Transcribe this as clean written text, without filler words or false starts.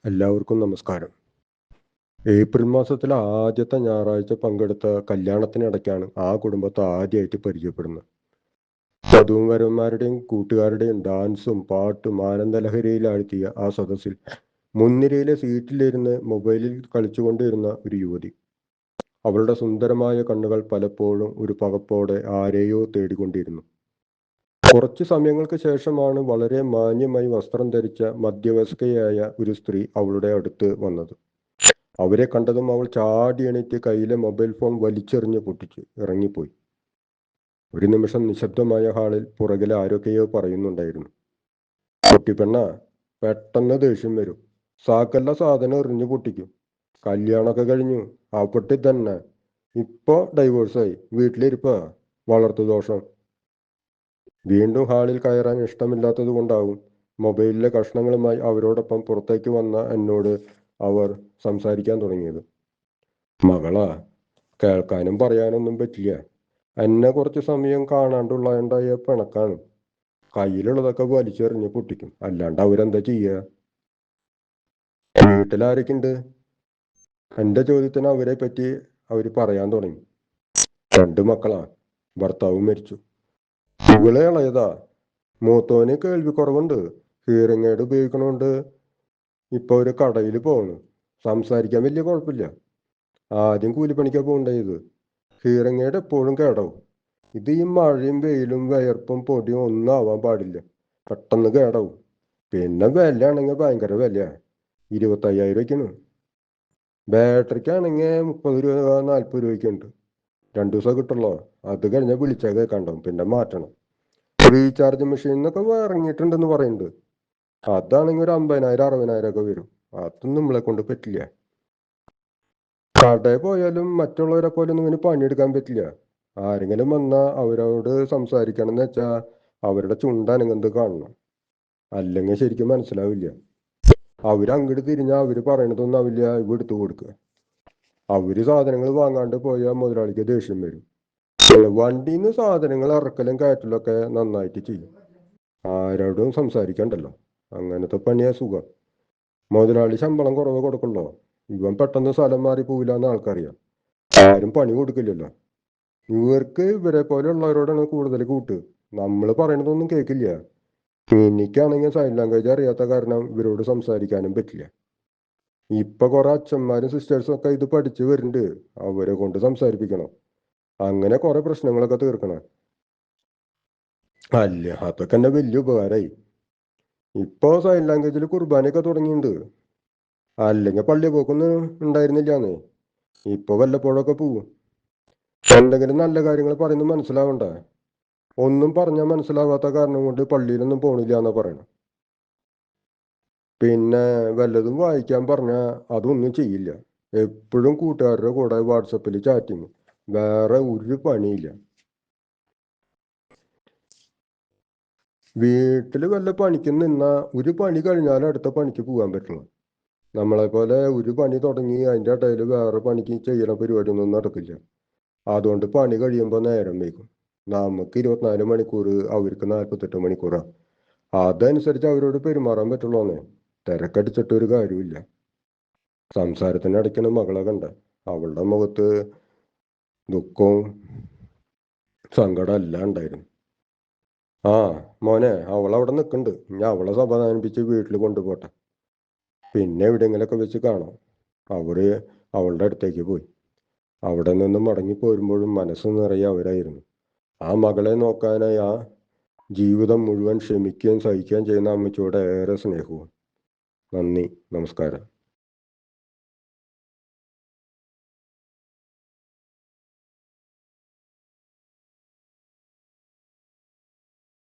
എല്ലാവർക്കും നമസ്കാരം. ഏപ്രിൽ മാസത്തിലെ ആദ്യത്തെ ഞായറാഴ്ച പങ്കെടുത്ത കല്യാണത്തിനിടയ്ക്കാണ് ആ കുടുംബത്തെ ആദ്യമായിട്ട് പരിചയപ്പെടുന്നത്. വധുവും വരന്മാരുടെയും കൂട്ടുകാരുടെയും ഡാൻസും പാട്ടും ആനന്ദലഹരിയിലാഴ്ത്തിയ ആ സദസ്സിൽ മുൻനിരയിലെ സീറ്റിലിരുന്ന് മൊബൈലിൽ കളിച്ചുകൊണ്ടിരുന്ന ഒരു യുവതി. അവളുടെ സുന്ദരമായ കണ്ണുകൾ പലപ്പോഴും ഒരു പകപ്പോടെ ആരെയോ തേടിക്കൊണ്ടിരുന്നു. കുറച്ചു സമയങ്ങൾക്ക് ശേഷമാണ് വളരെ മാന്യമായി വസ്ത്രം ധരിച്ച മധ്യവയസ്കയായ ഒരു സ്ത്രീ അവളുടെ അടുത്ത് വന്നത്. അവരെ കണ്ടതും അവൾ ചാടി എണീറ്റ് കയ്യിലെ മൊബൈൽ ഫോൺ വലിച്ചെറിഞ്ഞ് പൊട്ടിച്ച് ഇറങ്ങിപ്പോയി. ഒരു നിമിഷം നിശബ്ദമായ ഹാളിൽ പുറകിൽ ആരൊക്കെയോ പറയുന്നുണ്ടായിരുന്നു. കുട്ടിപ്പെണ്ണ, പെട്ടെന്ന് ദേഷ്യം വരും, സാക്കല്ല സാധനം എറിഞ്ഞു പൊട്ടിക്കും, കല്യാണമൊക്കെ കഴിഞ്ഞു, ആ പൊട്ടി തന്നെ, ഇപ്പൊ ഡൈവോഴ്സായി, വീട്ടിലിരിപ്പാ, വളർത്തു ദോഷം. വീണ്ടും ഹാളിൽ കയറാൻ ഇഷ്ടമില്ലാത്തത് കൊണ്ടാവും മൊബൈലിലെ കഷ്ണങ്ങളുമായി അവരോടൊപ്പം പുറത്തേക്ക് വന്ന എന്നോട് അവർ സംസാരിക്കാൻ തുടങ്ങിയത്. മകളാ, കേൾക്കാനും പറയാനൊന്നും പറ്റില്ല. എന്നെ കുറച്ച് സമയം കാണാണ്ടുള്ളതുണ്ടായ പിണക്കാണ്. കയ്യിലുള്ളതൊക്കെ വലിച്ചെറിഞ്ഞ് പൊട്ടിക്കും, അല്ലാണ്ട് അവരെന്താ ചെയ്യുക? വീട്ടിലാരൊക്കെയുണ്ട്? എൻ്റെ ചോദ്യത്തിന് അവരെ പറ്റി അവര് പറയാൻ തുടങ്ങി. 2 മക്കളാ, ഭർത്താവും മരിച്ചു. ഇവളെ ഇളയതാ, മൂത്തോന് കേൾവിക്കുറവുണ്ട്, ഹിയറിംഗ് എയ്ഡ് ഉപയോഗിക്കണോണ്ട് ഇപ്പൊ ഒരു കടയിൽ പോകുന്നു. സംസാരിക്കാൻ വലിയ കുഴപ്പമില്ല. ആദ്യം കൂലിപ്പണിക്കാ പോകണ്ടായത്. ഹിയറിംഗ് എയ്ഡ് എപ്പോഴും കേടാവും. ഇത് ഈ മഴയും വെയിലും വിയർപ്പും പൊടിയും ഒന്നും ആവാൻ പാടില്ല, പെട്ടെന്ന് കേടാവും. പിന്നെ വിലയാണെങ്കിൽ ഭയങ്കര വിലയാ, 25,000 രൂപയ്ക്കാണ്. ബാറ്ററിക്കാണെങ്കിൽ 30 രൂപ 40 രൂപയ്ക്കുണ്ട്. 2 ദിവസം കിട്ടുള്ളൂ, അത് കഴിഞ്ഞാൽ വിളിച്ചാൽ കേൾക്കാണ്ടാവും, പിന്നെ മാറ്റണം. റീചാർജ് മെഷീൻ എന്നൊക്കെ ഇറങ്ങിയിട്ടുണ്ടെന്ന് പറയുന്നുണ്ട്. അതാണെങ്കിൽ ഒരു 50,000 60,000 ഒക്കെ വരും. അതൊന്നും നമ്മളെ കൊണ്ട് പറ്റില്ല. കടയിൽ പോയാലും മറ്റുള്ളവരെ പോലെ ഒന്നും ഇവന് പണിയെടുക്കാൻ പറ്റില്ല. ആരെങ്കിലും വന്നാൽ അവരോട് സംസാരിക്കണം എന്ന് വെച്ചാൽ അവരുടെ ചുണ്ടനങ്ങന്ത് കാണണം, അല്ലെങ്കിൽ ശരിക്കും മനസ്സിലാവില്ല. അവരങ്ങോട്ട് തിരിഞ്ഞാൽ അവര് പറയണതൊന്നും ആവില്ല ഇവ എടുത്തു കൊടുക്കുക. അവര് സാധനങ്ങൾ വാങ്ങാണ്ട് പോയാൽ മുതലാളിക്ക് ദേഷ്യം വരും. വണ്ടിയിൽ നിന്ന് സാധനങ്ങൾ ഇറക്കലും കയറ്റലും ഒക്കെ നന്നായിട്ട് ചെയ്യും. ആരോടും സംസാരിക്കണ്ടല്ലോ, അങ്ങനത്തെ പണിയാ സുഖം. മുതലാളി ശമ്പളം കുറവ് കൊടുക്കുള്ളോ, ഇവൻ പെട്ടെന്ന് സ്ഥലം മാറി പോവില്ലാന്ന് ആൾക്കറിയാം. ആരും പണി കൊടുക്കില്ലല്ലോ. ഇവർക്ക് ഇവരെ പോലെയുള്ളവരോടാണ് കൂടുതൽ കൂട്ട്. നമ്മൾ പറയണതൊന്നും കേൾക്കില്ല. എനിക്കാണെങ്കിൽ സൈൻ ലാംഗ്വേജ് അറിയാത്ത കാരണം ഇവരോട് സംസാരിക്കാനും പറ്റില്ല. ഇപ്പൊ കുറെ അച്ഛന്മാരും സിസ്റ്റേഴ്സും ഒക്കെ ഇത് പഠിച്ചു വരുന്നുണ്ട്. അവരെ കൊണ്ട് സംസാരിപ്പിക്കണം. അങ്ങനെ കുറെ പ്രശ്നങ്ങളൊക്കെ തീർക്കണം. അല്ല, അതൊക്കെ എന്നെ വലിയ ഉപകാരമായി. ഇപ്പൊ സൈൻ ലാംഗ്വേജിൽ കുർബാനയൊക്കെ തുടങ്ങിയിട്ടുണ്ട്. അല്ലെങ്കിൽ പള്ളി പോക്കൊന്നും ഉണ്ടായിരുന്നില്ലാന്നേ. ഇപ്പൊ വല്ലപ്പോഴൊക്കെ പോവും. എന്തെങ്കിലും നല്ല കാര്യങ്ങൾ പറയുന്നത് മനസ്സിലാവണ്ടേ? ഒന്നും പറഞ്ഞാൽ മനസ്സിലാവാത്ത കാരണം കൊണ്ട് പള്ളിയിലൊന്നും പോണില്ല എന്നാ പറയണം. പിന്നെ വല്ലതും വായിക്കാൻ പറഞ്ഞാൽ അതൊന്നും ചെയ്യില്ല. എപ്പോഴും കൂട്ടുകാരുടെ കൂടെ വാട്സപ്പിൽ ചാറ്റിങ്, വേറെ ഒരു പണിയില്ല. വീട്ടിൽ വല്ല പണിക്കും നിന്നാ ഒരു പണി കഴിഞ്ഞാലും അടുത്ത പണിക്ക് പോകാൻ പറ്റുള്ളൂ. നമ്മളെ പോലെ ഒരു പണി തുടങ്ങി അതിൻ്റെ ഇടയിൽ വേറെ പണിക്ക് ചെയ്യണ പരിപാടിയൊന്നും നടക്കില്ല. അതുകൊണ്ട് പണി കഴിയുമ്പോൾ നേരം വൈകും. നമുക്ക് 24 മണിക്കൂർ, അവർക്ക് 48 മണിക്കൂറാ. അതനുസരിച്ച് അവരോട് പെരുമാറാൻ പറ്റുള്ളൂന്നേ. തിരക്കടിച്ചിട്ടൊരു കാര്യമില്ല. സംസാരത്തിനിടയ്ക്കാണ് മകളെ കണ്ട. അവളുടെ മുഖത്ത് ദുഃഖവും സങ്കടം എല്ലാം ഉണ്ടായിരുന്നു. ആ മോനെ, അവളവിടെ നിൽക്കുന്നുണ്ട്, ഞാൻ അവളെ സമാധാനിപ്പിച്ച് വീട്ടിൽ കൊണ്ടുപോട്ടെ, പിന്നെ എവിടെയെങ്കിലൊക്കെ വെച്ച് കാണാം. അവര് അവളുടെ അടുത്തേക്ക് പോയി. അവിടെ നിന്ന് മടങ്ങി പോരുമ്പോഴും മനസ്സ് നിറയെ അവരായിരുന്നു. ആ മകളെ നോക്കാനായി ആ ജീവിതം മുഴുവൻ ക്ഷമിക്കുകയും സഹിക്കുകയും ചെയ്യുന്ന അമ്മച്ചിയോട് ഏറെ സ്നേഹവും. നന്ദി, നമസ്കാരം.